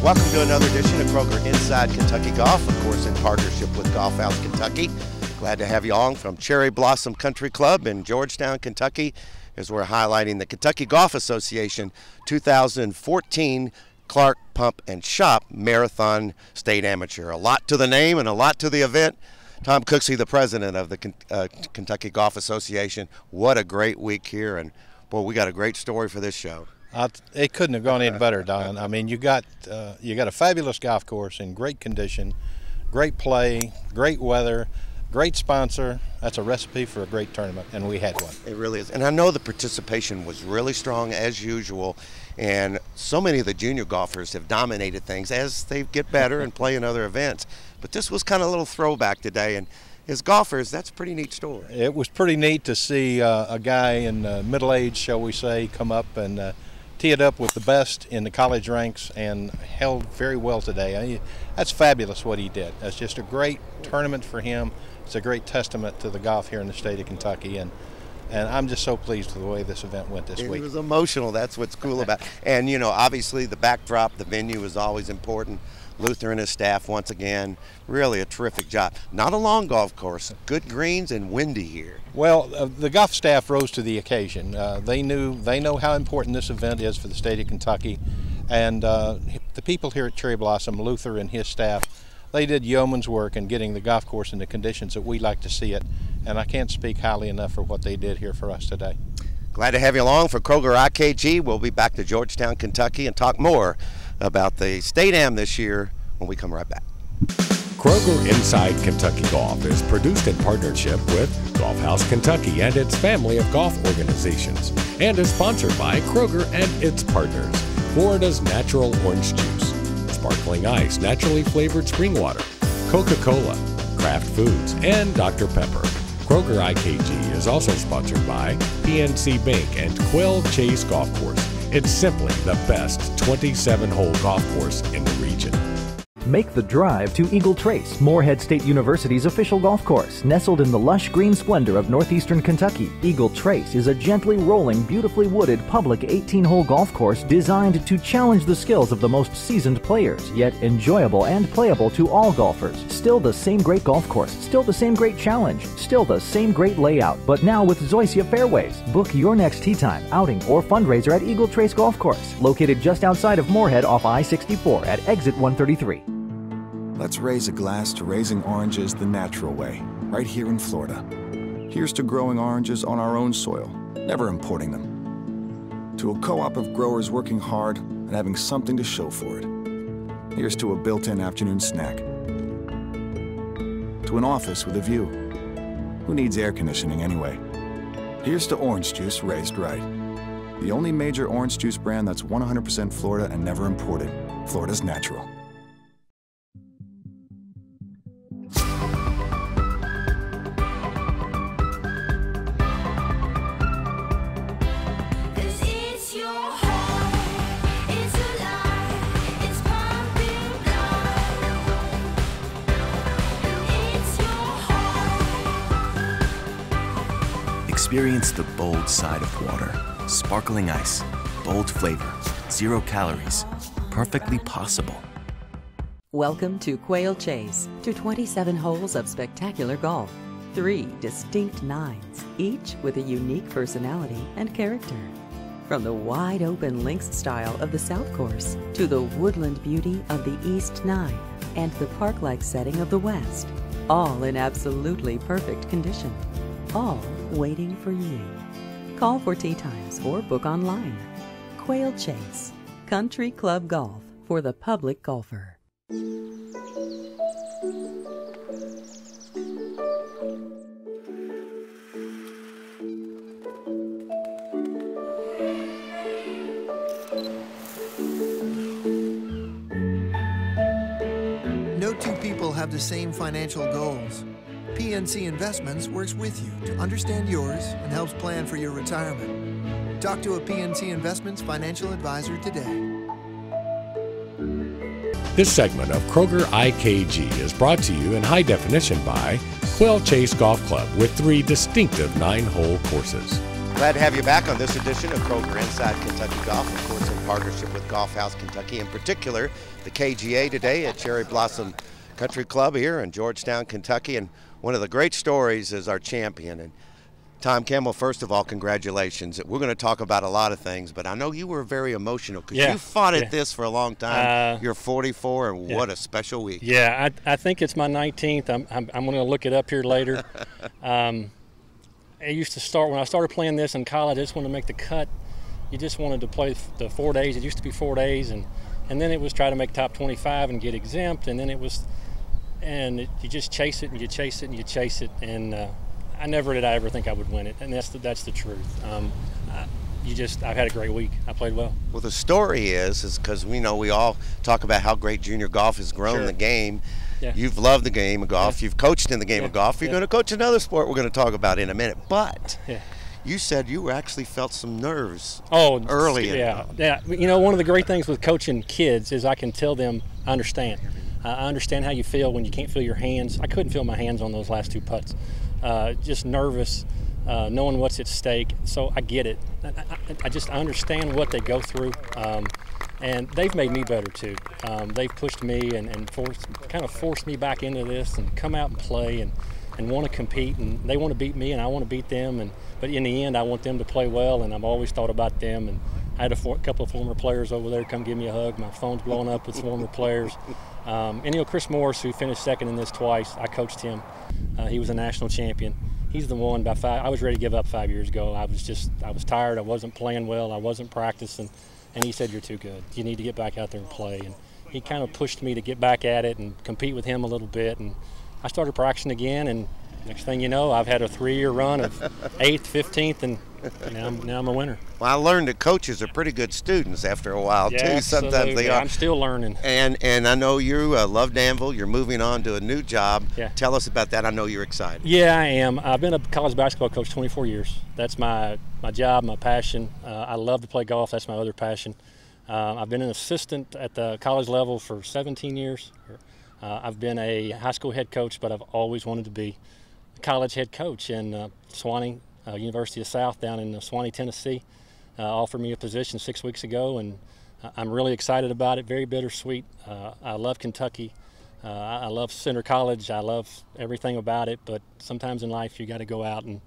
Welcome to another edition of Kroger Inside Kentucky Golf, of course in partnership with Golf House Kentucky. Glad to have you along from Cherry Blossom Country Club in Georgetown, Kentucky, as we're highlighting the Kentucky Golf Association 2014 Clark Pump and Shop Marathon State Amateur. A lot to the name and a lot to the event. Tom Cooksey, the president of the Kentucky Golf Association. What a great week here, and boy, we got a great story for this show. It couldn't have gone any better, Don. I mean, you got a fabulous golf course in great condition, great play, great weather, great sponsor. That's a recipe for a great tournament, and we had one. It really is. And I know the participation was really strong as usual, and so many of the junior golfers have dominated things as they get better and play in other events. But this was kind of a little throwback today, and as golfers, that's a pretty neat story. It was pretty neat to see a guy in middle age, shall we say, come up and tee it up with the best in the college ranks and held very well today. That's fabulous what he did. That's just a great tournament for him. It's a great testament to the golf here in the state of Kentucky, and I'm just so pleased with the way this event went this week. It was emotional. That's what's cool about it. And, you know, obviously the backdrop, the venue is always important. Luther and his staff, once again, really a terrific job. Not a long golf course, good greens and windy here. Well, the golf staff rose to the occasion. They know how important this event is for the state of Kentucky, and the people here at Cherry Blossom, Luther and his staff, they did yeoman's work in getting the golf course in the conditions that we like to see it, and I can't speak highly enough for what they did here for us today. Glad to have you along for Kroger IKG. We'll be back to Georgetown, Kentucky, and talk more about the State Am this year when we come right back. Kroger Inside Kentucky Golf is produced in partnership with Golf House Kentucky and its family of golf organizations, and is sponsored by Kroger and its partners. Florida's natural orange juice, sparkling ice, naturally flavored spring water, Coca-Cola, Kraft Foods, and Dr. Pepper. Kroger IKG is also sponsored by PNC Bank and Quail Chase Golf Course. It's simply the best 27-hole golf course in the region. Make the drive to Eagle Trace, Morehead State University's official golf course. Nestled in the lush green splendor of northeastern Kentucky, Eagle Trace is a gently rolling, beautifully wooded public 18-hole golf course designed to challenge the skills of the most seasoned players, yet enjoyable and playable to all golfers. Still the same great golf course, still the same great challenge, still the same great layout, but now with Zoysia fairways. Book your next tee time, outing, or fundraiser at Eagle Trace Golf Course, located just outside of Morehead off I-64 at exit 133. Let's raise a glass to raising oranges the natural way, right here in Florida. Here's to growing oranges on our own soil, never importing them. To a co-op of growers working hard and having something to show for it. Here's to a built-in afternoon snack. To an office with a view. Who needs air conditioning anyway? Here's to orange juice raised right. The only major orange juice brand that's 100% Florida and never imported. Florida's natural. Experience the bold side of water. Sparkling ice, bold flavor, 0 calories, perfectly possible. Welcome to Quail Chase, to 27 holes of spectacular golf. 3 distinct nines, each with a unique personality and character. From the wide-open links style of the South Course to the woodland beauty of the East Nine and the park-like setting of the West, all in absolutely perfect condition. All waiting for you. Call for tee times or book online. Quail Chase, Country Club Golf for the public golfer. No two people have the same financial goals. PNC Investments works with you to understand yours and helps plan for your retirement. Talk to a PNC Investments financial advisor today. This segment of Kroger IKG is brought to you in high definition by Quail Chase Golf Club with 3 distinctive 9-hole courses. Glad to have you back on this edition of Kroger Inside Kentucky Golf, of course, in partnership with Golf House Kentucky, in particular the KGA today at Cherry Blossom Country Club here in Georgetown, Kentucky. And one of the great stories is our champion. And Tom Campbell, first of all, congratulations. We're going to talk about a lot of things, but I know you were very emotional because you fought at this for a long time. You're 44, and what a special week. Yeah, I think it's my 19th. I'm going to look it up here later. I used to start, when I started playing this in college, I just wanted to make the cut. You just wanted to play the 4 days. It used to be 4 days, and then it was try to make top 25 and get exempt, and then it was, you just chase it and you chase it and you chase it, and I never did ever think I would win it, and that's the truth. I've had a great week. I played well. Well, the story is because we know we all talk about how great junior golf has grown the game. Yeah. You've loved the game of golf. Yeah. You've coached in the game of golf. You're going to coach another sport we're going to talk about in a minute. But you said you actually felt some nerves early. Yeah. You know, one of the great things with coaching kids is I can tell them I understand. I understand how you feel when you can't feel your hands. I couldn't feel my hands on those last 2 putts. Just nervous, knowing what's at stake. So I get it. I understand what they go through. And they've made me better too. They've pushed me and forced me back into this and come out and play and want to compete, and they want to beat me and I want to beat them. But in the end, I want them to play well, and I've always thought about them. And I had a couple of former players over there come give me a hug. My phone's blowing up with former players. And you know, Chris Morris, who finished second in this twice, I coached him. He was a national champion. He's the one I was ready to give up 5 years ago. I was tired. I wasn't playing well. I wasn't practicing. And he said, "You're too good. You need to get back out there and play." And he kind of pushed me to get back at it and compete with him a little bit. And I started practicing again, and next thing you know, I've had a 3-year run of 8th, 15th, and now I'm a winner. Well, I learned that coaches are pretty good students after a while, too. Absolutely. Sometimes they are. I'm still learning. And I know you love Danville. You're moving on to a new job. Yeah. Tell us about that. I know you're excited. Yeah, I am. I've been a college basketball coach 24 years. That's my job, my passion. I love to play golf. That's my other passion. I've been an assistant at the college level for 17 years. I've been a high school head coach, but I've always wanted to be a college head coach. And Swanee, University of South down in Swanee, Tennessee, offered me a position 6 weeks ago, and I'm really excited about it. Very bittersweet. I love Kentucky. I love Center College. I love everything about it, but sometimes in life you got to go out and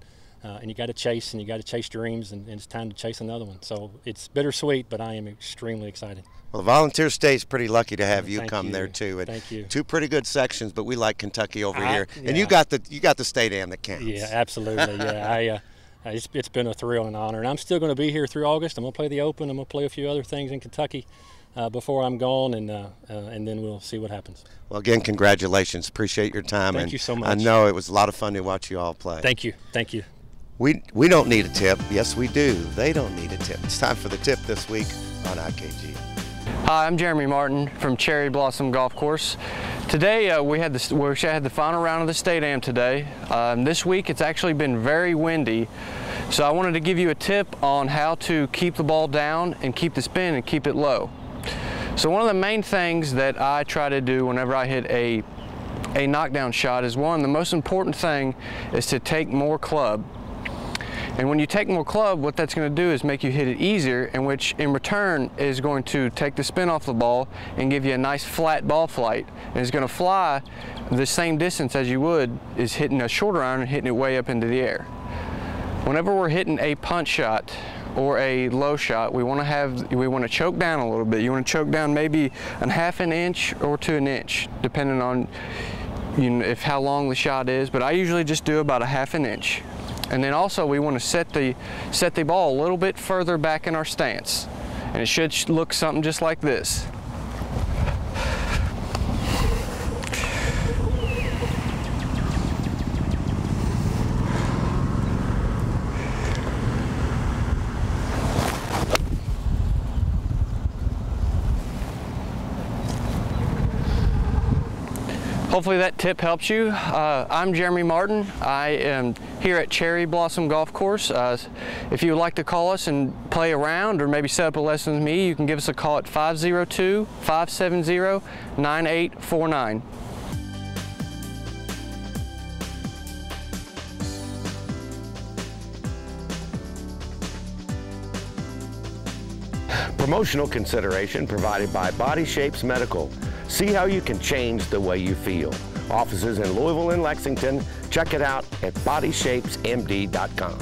you got to chase, and you got to chase dreams, and it's time to chase another one. So it's bittersweet, but I am extremely excited. Well, the Volunteer State's pretty lucky to have you come there too. And thank you. 2 pretty good sections, but we like Kentucky over here. And you got the state am that counts. Yeah, absolutely. Yeah, it's been a thrill and honor, and I'm still going to be here through August. I'm going to play the Open. I'm going to play a few other things in Kentucky before I'm gone, and then we'll see what happens. Well, again, congratulations. Appreciate your time. Thank you so much. I know it was a lot of fun to watch you all play. Thank you. Thank you. We don't need a tip. Yes, we do. They don't need a tip. It's time for the tip this week on IKG. Hi, I'm Jeremy Martin from Cherry Blossom Golf Course. Today we had the final round of the State Am today. This week it's actually been very windy, so I wanted to give you a tip on how to keep the ball down and keep the spin and keep it low. So one of the main things that I try to do whenever I hit a knockdown shot is, the most important thing is to take more club. And when you take more club, what that's going to do is make you hit it easier, and which in return is going to take the spin off the ball and give you a nice flat ball flight. And it's going to fly the same distance as you would is hitting a shorter iron and hitting it way up into the air. Whenever we're hitting a punch shot or a low shot, we want to choke down a little bit. You want to choke down maybe a 1/2 inch or to an inch, depending on how long the shot is. But I usually just do about a 1/2 inch. And then also we want to set the ball a little bit further back in our stance. And it should look something just like this. Hopefully that tip helps you. I'm Jeremy Martin. I am here at Cherry Blossom Golf Course. If you would like to call us and play around or maybe set up a lesson with me, you can give us a call at 502-570-9849. Promotional consideration provided by Body Shapes Medical. See how you can change the way you feel. Offices in Louisville and Lexington. Check it out at bodyshapesmd.com.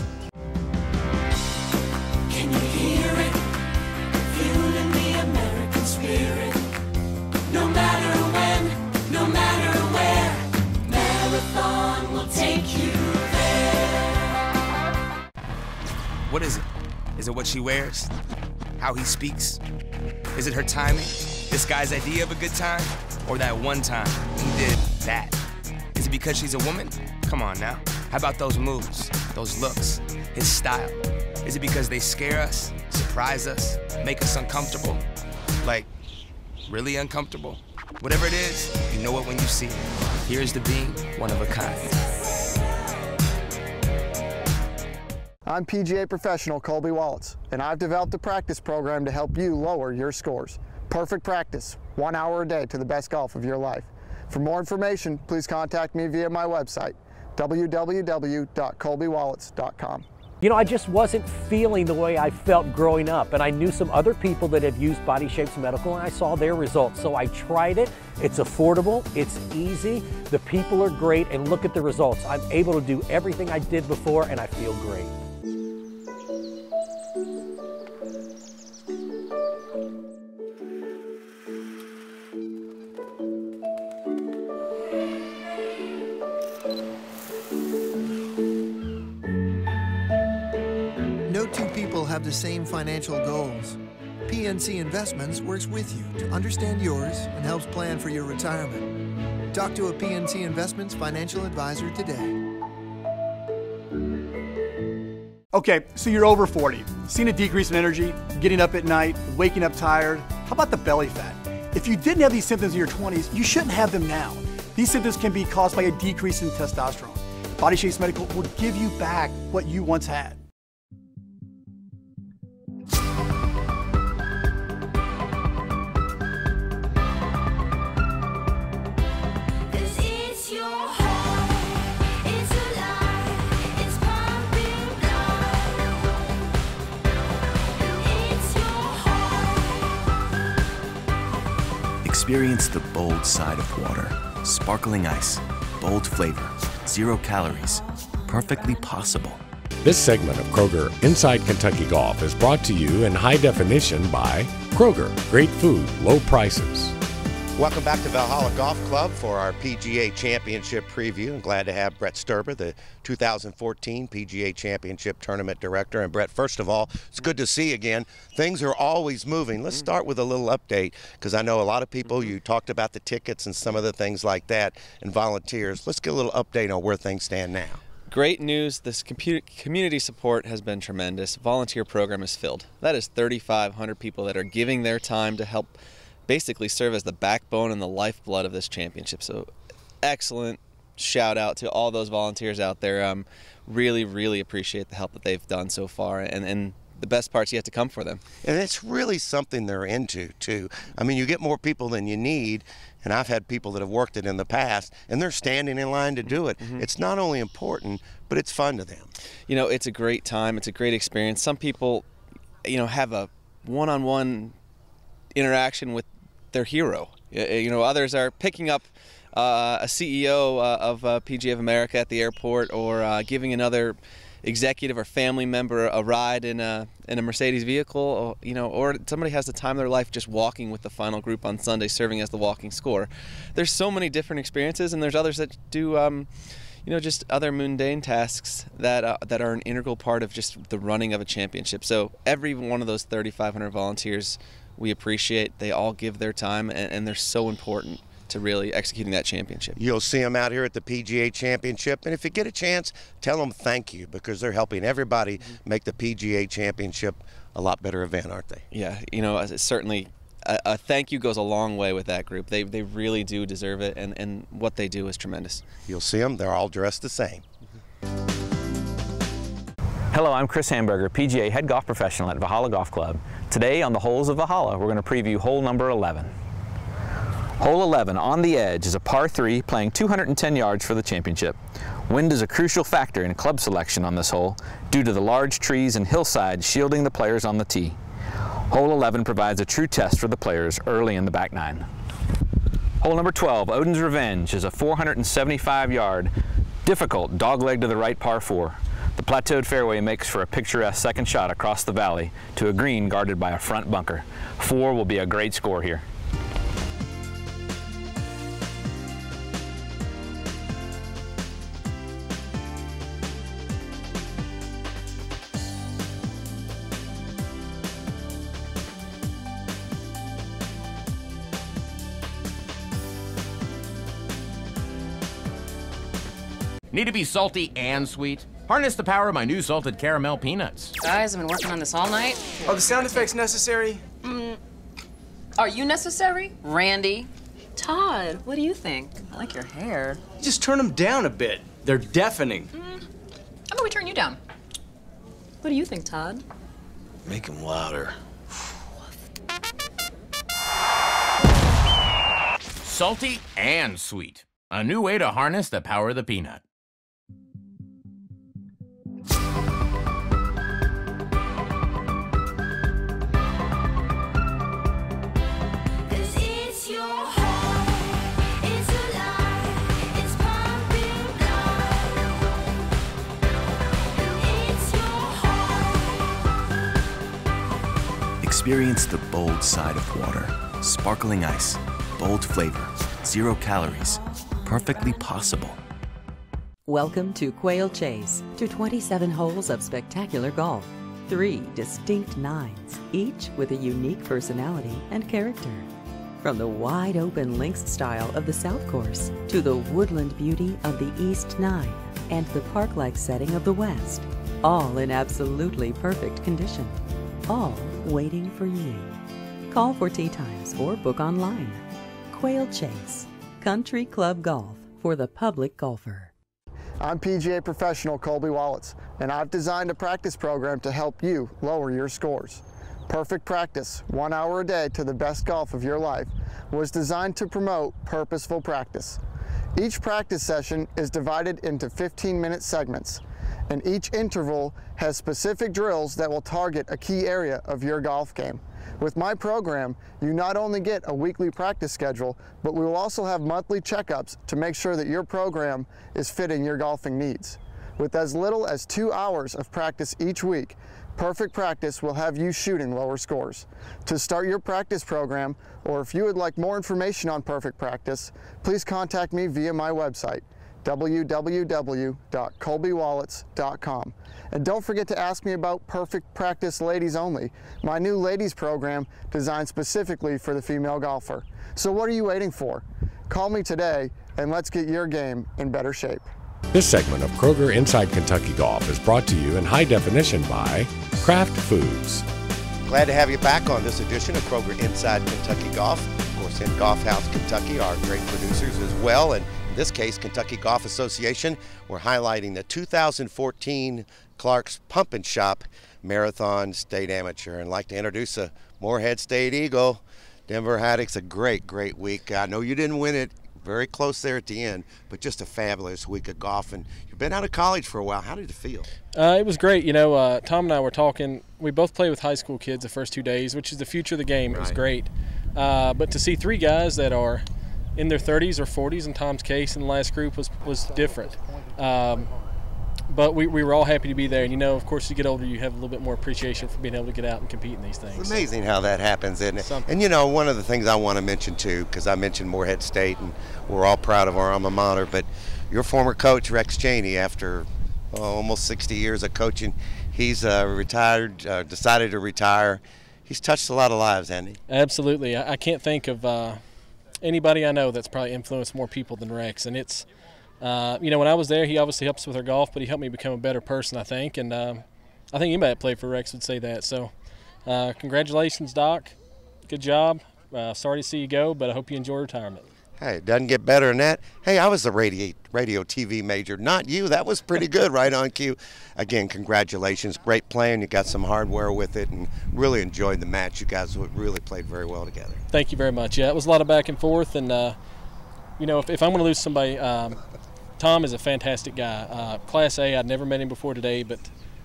Can you hear it? Fueling the American spirit. No matter when, no matter where, Marathon will take you there. What is it? Is it what she wears? How he speaks? Is it her timing? This guy's idea of a good time? Or that one time he did that? Is it because she's a woman? Come on now. How about those moves, those looks, his style? Is it because they scare us, surprise us, make us uncomfortable? Like, really uncomfortable? Whatever it is, you know it when you see it. Here's to being one of a kind. I'm PGA professional Colby Wallets, and I've developed a practice program to help you lower your scores. Perfect practice, 1 hour a day to the best golf of your life. For more information, please contact me via my website, www.colbywallets.com. You know, I just wasn't feeling the way I felt growing up, and I knew some other people that have used Body Shapes Medical, and I saw their results. So I tried it. It's affordable, it's easy, the people are great, and look at the results. I'm able to do everything I did before, and I feel great. No two people have the same financial goals. PNC Investments works with you to understand yours and helps plan for your retirement. Talk to a PNC Investments financial advisor today. Okay, so you're over 40, seeing a decrease in energy, getting up at night, waking up tired. How about the belly fat? If you didn't have these symptoms in your 20s, you shouldn't have them now. These symptoms can be caused by a decrease in testosterone. Body Shapes Medical will give you back what you once had. Experience the bold side of water. Sparkling ice, bold flavor, 0 calories, perfectly possible. This segment of Kroger Inside Kentucky Golf is brought to you in high definition by Kroger. Great food, low prices. Welcome back to Valhalla Golf Club for our PGA Championship preview. I'm glad to have Brett Sturber, the 2014 PGA Championship Tournament Director. And Brett, first of all, it's good to see you again. Things are always moving. Let's start with a little update, because I know a lot of people, you talked about the tickets and some of the things like that and volunteers. Let's get a little update on where things stand now. Great news. This community support has been tremendous. Volunteer program is filled. That is 3,500 people that are giving their time to help basically serve as the backbone and the lifeblood of this championship. So excellent shout out to all those volunteers out there. Really, really appreciate the help that they've done so far, and the best part's yet to come for them. And it's really something they're into too. I mean, you get more people than you need, and I've had people that have worked it in the past, and they're standing in line to do it. It's not only important, but it's fun to them. You know, it's a great time. It's a great experience. Some people, you know, have a one-on-one interaction with their hero. You know, others are picking up a CEO of PGA of America at the airport, or giving another executive or family member a ride in a Mercedes vehicle, or, you know, or somebody has the time of their life just walking with the final group on Sunday, serving as the walking score. There's so many different experiences, and there's others that do you know, just other mundane tasks that are an integral part of just the running of a championship. So every one of those 3,500 volunteers, we appreciate. They all give their time, and they're so important to really executing that championship. You'll see them out here at the PGA Championship, and if you get a chance, tell them thank you, because they're helping everybody make the PGA Championship a lot better event, aren't they? Yeah, you know, certainly a thank you goes a long way with that group. They really do deserve it, and what they do is tremendous. You'll see them, they're all dressed the same. Hello, I'm Chris Hamburger, PGA head golf professional at Valhalla Golf Club. Today on the Holes of Valhalla, we're going to preview hole number 11. Hole 11, on the edge, is a par 3 playing 210 yards for the championship. Wind is a crucial factor in club selection on this hole due to the large trees and hillsides shielding the players on the tee. Hole 11 provides a true test for the players early in the back nine. Hole number 12, Odin's Revenge, is a 475-yard, difficult dogleg to the right par 4. The plateaued fairway makes for a picturesque second shot across the valley to a green guarded by a front bunker. 4 will be a great score here. Need to be salty and sweet? Harness the power of my new salted caramel peanuts. Guys, I've been working on this all night. Are the sound effects necessary? Are you necessary? Randy? Todd, what do you think? I like your hair. Just turn them down a bit. They're deafening. How about we turn you down? What do you think, Todd? Make them louder. Salty and sweet. A new way to harness the power of the peanut. Experience the bold side of water. Sparkling ice, bold flavor, 0 calories. Perfectly possible. Welcome to Quail Chase, to 27 holes of spectacular golf. 3 distinct nines, each with a unique personality and character. From the wide-open links style of the South Course to the woodland beauty of the East Nine and the park-like setting of the West, all in absolutely perfect condition. All waiting for you. Call for tee times or book online. Quail Chase, Country Club Golf for the public golfer. I'm PGA professional Colby Wallets, and I've designed a practice program to help you lower your scores. Perfect Practice, 1 hour a day to the best golf of your life, was designed to promote purposeful practice. Each practice session is divided into 15-minute segments, and each interval has specific drills that will target a key area of your golf game. With my program, you not only get a weekly practice schedule, but we will also have monthly checkups to make sure that your program is fitting your golfing needs. With as little as 2 hours of practice each week, Perfect Practice will have you shooting lower scores. To start your practice program, or if you would like more information on Perfect Practice, please contact me via my website, www.colbywallets.com. And don't forget to ask me about Perfect Practice Ladies Only, my new ladies program designed specifically for the female golfer. So what are you waiting for? Call me today and let's get your game in better shape. This segment of Kroger Inside Kentucky Golf is brought to you in high definition by Kraft Foods. Glad to have you back on this edition of Kroger Inside Kentucky Golf. Of course, in Golf House Kentucky, our great producers as well. And in this case, Kentucky Golf Association, we're highlighting the 2014 Clark's Pump and Shop Marathon State Amateur. And I'd like to introduce a Morehead State Eagle, Denver Haddix. A great week. I know you didn't win it, very close there at the end, but just a fabulous week of golf. And you've been out of college for a while. How did it feel? It was great. You know, Tom and I were talking. We both played with high school kids the first 2 days, which is the future of the game. It was great. But to see 3 guys that are in their 30s or 40s in Tom's case in the last group was different. But we were all happy to be there. And, you know, of course, as you get older, you have a little bit more appreciation for being able to get out and compete in these things. It's amazing how that happens, isn't it? And, you know, one of the things I want to mention, too, because I mentioned Morehead State, and we're all proud of our alma mater, but your former coach, Rex Cheney, after almost 60 years of coaching, he's decided to retire. He's touched a lot of lives, hasn't he? Absolutely. I can't think of anybody I know that's probably influenced more people than Rex. And it's, you know, when I was there, he obviously helped us with our golf, but he helped me become a better person, I think. And I think anybody that played for Rex would say that. So congratulations, Doc. Good job. Sorry to see you go, but I hope you enjoy retirement. Hey, it doesn't get better than that. Hey, I was the radio TV major, not you. That was pretty good, right on cue. Again, congratulations. Great playing. You got some hardware with it and really enjoyed the match. You guys really played very well together. Thank you very much. Yeah, it was a lot of back and forth. And, you know, if I'm going to lose somebody, Tom is a fantastic guy. Class A, I'd never met him before today, but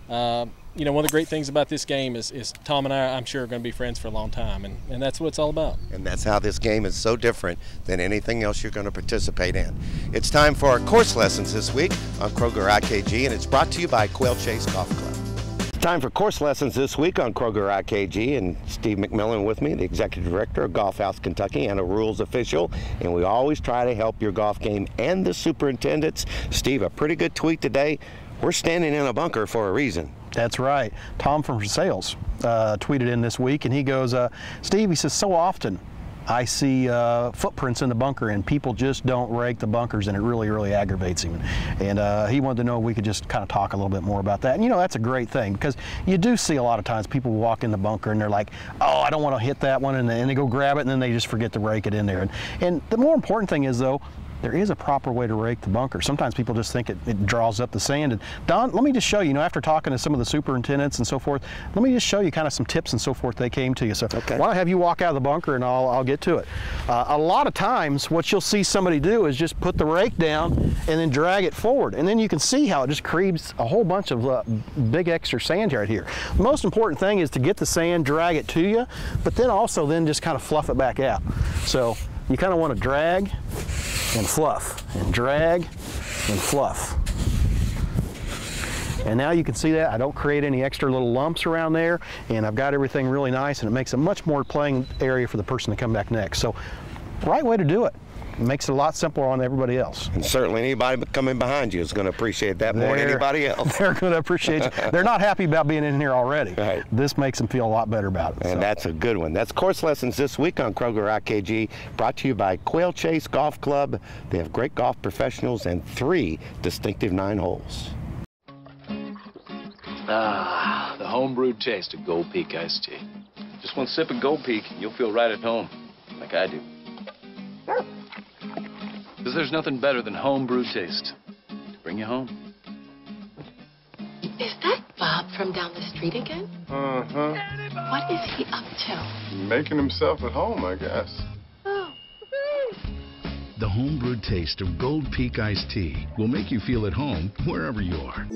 You know, one of the great things about this game is Tom and I'm sure, are going to be friends for a long time, and that's what it's all about. And that's how this game is so different than anything else you're going to participate in. It's time for our course lessons this week on Kroger IKG, and it's brought to you by Quail Chase Golf Club. Time for course lessons this week on Kroger IKG, and Steve McMillan with me, the Executive Director of Golf House Kentucky and a rules official, and we always try to help your golf game and the superintendents. Steve, a pretty good tweet today. We're standing in a bunker for a reason. That's right. Tom from Sales tweeted in this week, and he goes, Steve, he says, so often I see footprints in the bunker and people just don't rake the bunkers, and it really, really aggravates him. And he wanted to know if we could just kind of talk a little bit more about that. And you know, that's a great thing, because you do see a lot of times people walk in the bunker and they're like, oh, I don't want to hit that one, and they go grab it and then they just forget to rake it in there. And the more important thing is, though, there is a proper way to rake the bunker. Sometimes people just think it draws up the sand. And Don, let me just show you, after talking to some of the superintendents and so forth, let me just show you kind of some tips and so forth they came to you. So why don't I have you walk out of the bunker and I'll get to it. A lot of times what you'll see somebody do is just put the rake down and then drag it forward. And then you can see how it just creates a whole bunch of big extra sand right here. The most important thing is to get the sand, drag it to you, but then also just kind of fluff it back out. So you kind of want to drag and fluff, and drag and fluff. And now you can see that I don't create any extra little lumps around there, and I've got everything really nice, and it makes a much more playing area for the person to come back next. So, right way to do it. It makes it a lot simpler on everybody else. And certainly anybody coming behind you is going to appreciate that more than anybody else. They're going to appreciate you. They're not happy about being in here already. Right. This makes them feel a lot better about it. And that's a good one. That's course lessons this week on Kroger IKG, brought to you by Quail Chase Golf Club. They have great golf professionals and 3 distinctive 9 holes. Ah, the home-brewed taste of Gold Peak iced tea. Just one sip of Gold Peak, you'll feel right at home, like I do. Because there's nothing better than home-brewed taste to bring you home. Is that Bob from down the street again? Uh-huh. What is he up to? Making himself at home, I guess. Oh. The home-brewed taste of Gold Peak iced tea will make you feel at home wherever you are.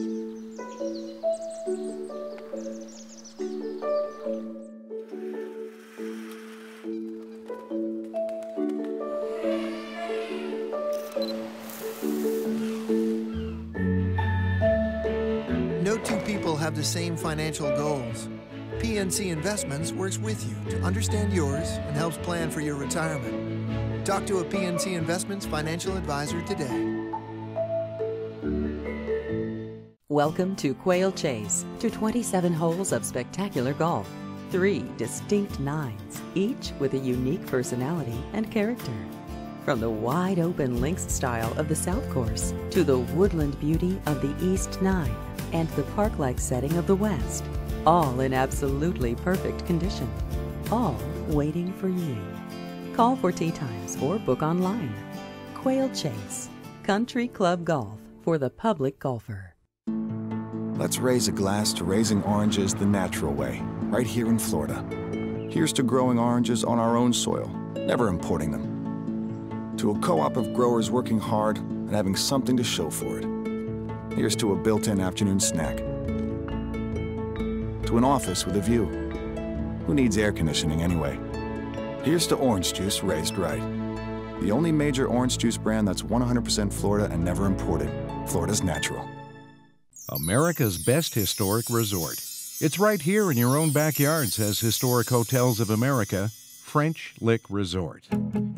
No two people have the same financial goals. PNC Investments works with you to understand yours and helps plan for your retirement. Talk to a PNC Investments financial advisor today. Welcome to Quail Chase, to 27 holes of spectacular golf. 3 distinct nines, each with a unique personality and character. From the wide-open links style of the South Course to the woodland beauty of the East Nine and the park-like setting of the West, all in absolutely perfect condition, all waiting for you. Call for tee times or book online. Quail Chase, Country Club Golf for the public golfer. Let's raise a glass to raising oranges the natural way, right here in Florida. Here's to growing oranges on our own soil, never importing them. To a co-op of growers working hard and having something to show for it. Here's to a built-in afternoon snack. To an office with a view. Who needs air conditioning anyway? Here's to orange juice raised right. The only major orange juice brand that's 100% Florida and never imported. Florida's natural. America's best historic resort. It's right here in your own backyard, says Historic Hotels of America, French Lick Resort.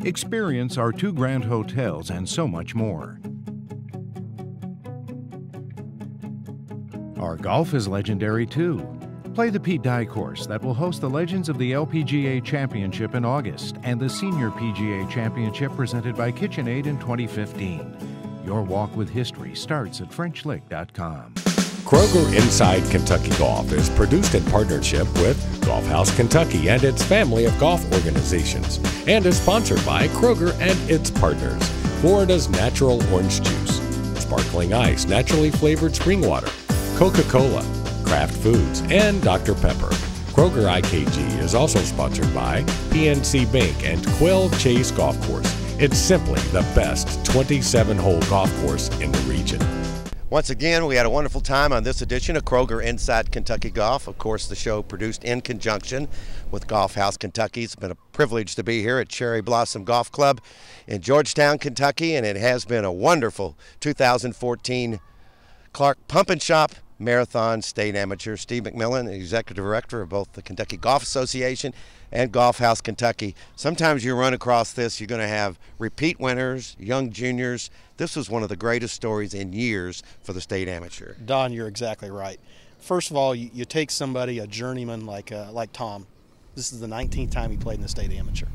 Experience our 2 grand hotels and so much more. Our golf is legendary too. Play the Pete Dye course that will host the Legends of the LPGA Championship in August and the Senior PGA Championship presented by KitchenAid in 2015. Your walk with history starts at FrenchLick.com. Kroger Inside Kentucky Golf is produced in partnership with Golf House Kentucky and its family of golf organizations, and is sponsored by Kroger and its partners, Florida's natural orange juice, sparkling ice, naturally flavored spring water, Coca-Cola, Kraft Foods, and Dr. Pepper. Kroger IKG is also sponsored by PNC Bank and Quail Chase Golf Course. It's simply the best 27-hole golf course in the region. Once again, we had a wonderful time on this edition of Kroger Inside Kentucky Golf. Of course, the show produced in conjunction with Golf House Kentucky. It's been a privilege to be here at Cherry Blossom Golf Club in Georgetown, Kentucky, and it has been a wonderful 2014 Clark Pump and Shop Marathon State Amateur. Steve McMillan, Executive Director of both the Kentucky Golf Association and Golf House Kentucky. Sometimes you run across this, you're going to have repeat winners, young juniors. This was one of the greatest stories in years for the state amateur. Don, you're exactly right. First of all, you take somebody, a journeyman like Tom. This is the 19th time he played in the state amateur,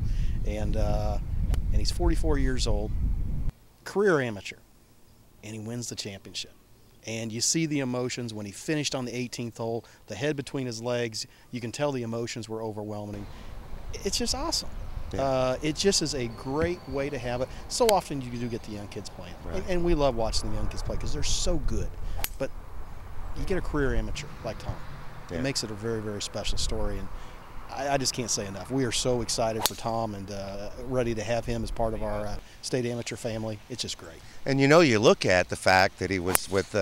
and he's 44 years old, career amateur, and he wins the championship. And you see the emotions when he finished on the 18th hole, the head between his legs. You can tell the emotions were overwhelming. It's just awesome. Yeah. It just is a great way to have it. So often you do get the young kids playing, right. And we love watching the young kids play because they're so good. But you get a career amateur like Tom. Yeah. It makes it a very, very special story. And I just can't say enough. We are so excited for Tom and ready to have him as part of our state amateur family. It's just great. And you know, you look at the fact that he was with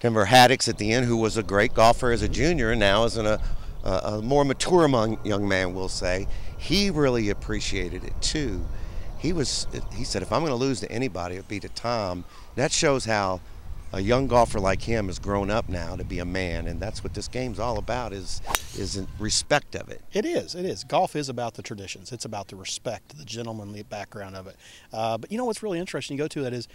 Denver Haddix at the end, who was a great golfer as a junior and now is a more mature young man, we'll say. He really appreciated it too. He said, if I'm going to lose to anybody, it would be to Tom. That shows how a young golfer like him has grown up now to be a man, and that's what this game's all about, is in respect of it. It is. Golf is about the traditions. It's about the respect, the gentlemanly background of it. But you know what's really interesting, you go to that is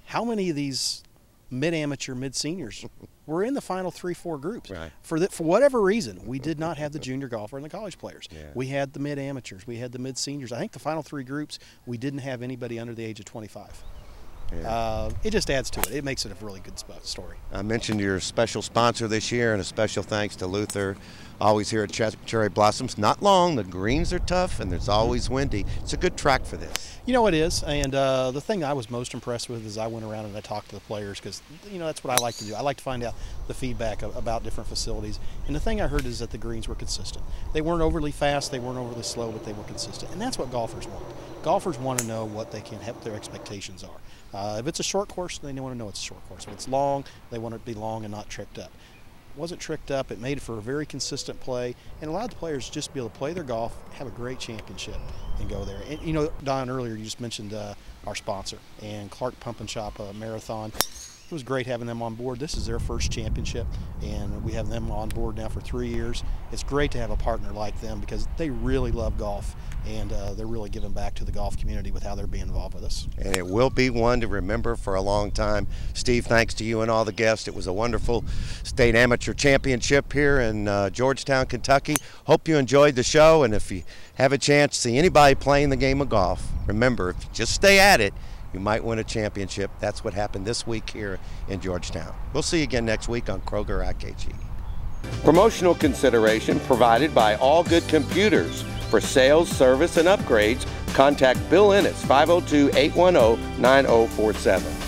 how many of these mid-amateur, mid-seniors were in the final 3-4 groups. Right. For whatever reason, we did not have the junior golfer and the college players. Yeah. We had the mid-amateurs. We had the mid-seniors. I think the final 3 groups, we didn't have anybody under the age of 25. Yeah. It just adds to it. It makes it a really good story. I mentioned your special sponsor this year, and a special thanks to Luther. Always here at Cherry Blossoms. Not long. The greens are tough, and it's always windy. It's a good track for this. You know, it is. And the thing I was most impressed with is I went around and I talked to the players because, you know, that's what I like to do. I like to find out the feedback about different facilities. And the thing I heard is that the greens were consistent. They weren't overly fast. They weren't overly slow, but they were consistent. And that's what golfers want. Golfers want to know what they can have, their expectations are. If it's a short course, they want to know it's a short course. If it's long, they want it to be long and not tricked up. It wasn't tricked up. It made it for a very consistent play and allowed the players just to be able to play their golf, have a great championship, and go there. And, you know, Don, earlier you just mentioned our sponsor and Clark Pump and Shop Marathon. It was great having them on board. This is their first championship, and we have them on board now for 3 years. It's great to have a partner like them because they really love golf, and they're really giving back to the golf community with how they're being involved with us. And it will be one to remember for a long time. Steve, thanks to you and all the guests. It was a wonderful state amateur championship here in Georgetown, Kentucky. Hope you enjoyed the show, and if you have a chance to see anybody playing the game of golf, remember, if you just stay at it, you might win a championship. That's what happened this week here in Georgetown. We'll see you again next week on Kroger IKG. Promotional consideration provided by All Good Computers. For sales, service, and upgrades, contact Bill Ennis, 502-810-9047.